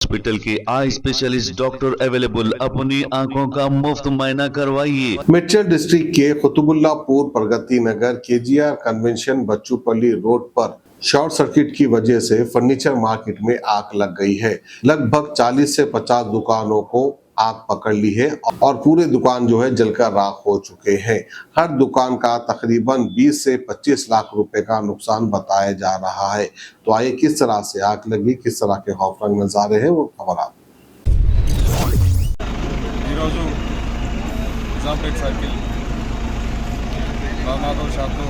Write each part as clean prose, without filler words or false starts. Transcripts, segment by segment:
Hospital के eye specialist doctor available, अपनी आंखों का मुफ्त मुआयना करवाइए। मेडचल डिस्ट्रिक्ट के कुतुबुल्लापुर प्रगति नगर केजीआर कन्वेंशन बच्चूपल्ली रोड पर शॉर्ट सर्किट की वजह से फर्नीचर मार्केट में आग लग गई है। लगभग 40 से 50 दुकानों को आग पकड़ ली है और पूरे दुकान जो है जलकर राख हो चुके हैं। हर दुकान का तकरीबन 20 से 25 लाख रुपए का नुकसान बताया जा रहा है। तो आइए किस तरह से आग लगी, किस तरह के खौफनाक नजारे हैं वो खबर आप। నిజాంపేట్ సర్కిల్ రామాధవ్ షాప్లో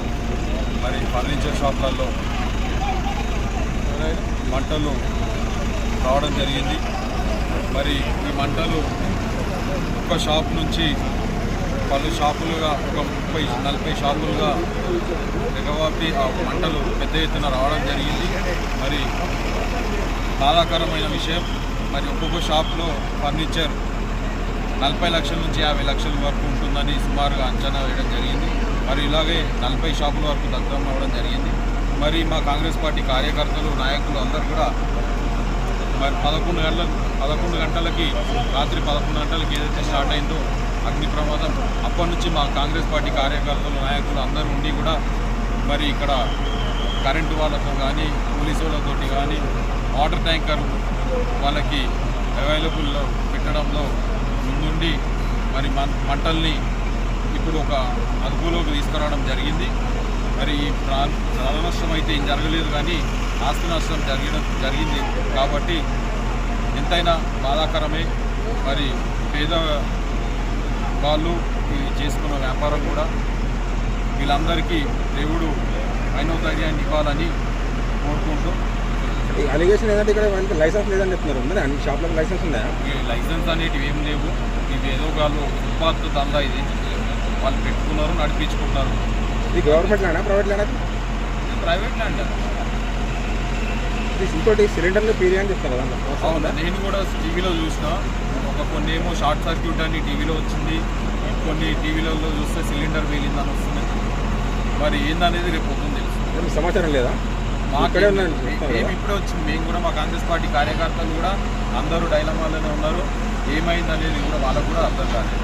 మరి ఫర్నిచర్ షాప్లలో మంటలు రావడం జరిగింది. మరి ఈ మంటలు ఒక షాప్ నుంచి పలు షాపులుగా ఒక 30-40 షాపులుగా ఎగవాపి ఆ మంటలు పెద్ద ఎత్తున రావడం జరిగింది. మరి బాధాకరమైన విషయం, మరి ఒక్కొక్క షాప్లో ఫర్నిచర్ 40 లక్షల నుంచి 50 లక్షల వరకు ఉంటుందని సుమారుగా అంచనా వేయడం జరిగింది. మరి ఇలాగే 40 షాపుల వరకు దగ్ధం అవ్వడం జరిగింది. మరి మా కాంగ్రెస్ పార్టీ కార్యకర్తలు, నాయకులు అందరూ కూడా మరి 11 గంటలకి రాత్రి 11 గంటలకి ఏదైతే స్టార్ట్ అయిందో అగ్ని ప్రమాదం, అప్పటి నుంచి మా కాంగ్రెస్ పార్టీ కార్యకర్తలు, నాయకులు అందరూ ఉండి కూడా మరి ఇక్కడ కరెంటు వాళ్ళతో కానీ, పోలీసు వాళ్ళతోటి కానీ, వాటర్ ట్యాంకర్ వాళ్ళకి అవైలబుల్లో పెట్టడంలో ముందుండి మరి మంటల్ని ఇప్పుడు ఒక అదుపులోకి తీసుకురావడం జరిగింది. మరి ప్రాణ నష్టం అయితే ఏం జరగలేదు, కానీ ఆస్తి నష్టం జరిగింది కాబట్టి ఎంతైనా బాధాకరమే. మరి పేద వాళ్ళు చేసుకున్న వ్యాపారం కూడా వీళ్ళందరికీ దేవుడు ధైర్యాన్ని ఇవ్వాలని కోరుకుంటూ. అలిగేషన్ ఏంటంటే ఇక్కడ లైసెన్స్ లేదని చెప్తున్నారు. మరి అన్ని షాప్లకు లైసెన్స్ ఉన్నాయా? ఈ లైసెన్స్ అనేటివి ఏం లేవు. ఇవి ఏదో వాళ్ళు ఉత్పాదక దందా, ఇది వాళ్ళు పెట్టుకున్నారు, నడిపించుకుంటున్నారు. ఇది గవర్నమెంట్ ల్యాండా, ప్రైవేట్ ల్యాండా? Private land. ఇంకోటి సిలిండర్లు పీరియా అని చెప్తారు కదా. అవునా, నేను కూడా టీవీలో చూసిన. కొన్ని ఏమో షార్ట్ సర్క్యూట్ అని టీవీలో వచ్చింది, కొన్ని టీవీలలో చూస్తే సిలిండర్ పేలిందని వస్తుంది. మరి ఏందనేది రేపు పొద్దున్న తెలుసు. సమాచారం లేదా? మేము ఇప్పుడే వచ్చింది. మేము కూడా మా కాంగ్రెస్ పార్టీ కార్యకర్తలు కూడా అందరూ డైలమాలోనే ఉన్నారు. ఏమైంది అనేది కూడా వాళ్ళకు కూడా అర్థం కాలేదు.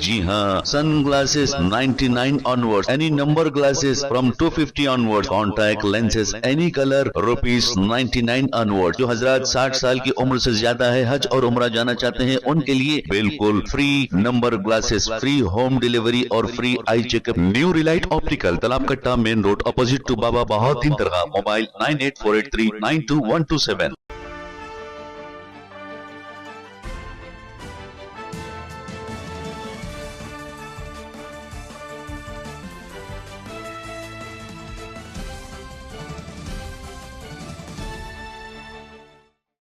जी हाँ, sun glasses 99 onwards, any number glasses from 250 onwards, contact lenses any colour ₹99 onwards. जो हजरात 60 साल की उम्र से ज्यादा है, हज और उम्रा जाना चाहते हैं, उनके लिए बिल्कुल free number glasses, free home delivery और free eye checkup. New relight optical, Talab Katta, main road, opposite to Baba Bahauddin dargah. Mobile 9848392127।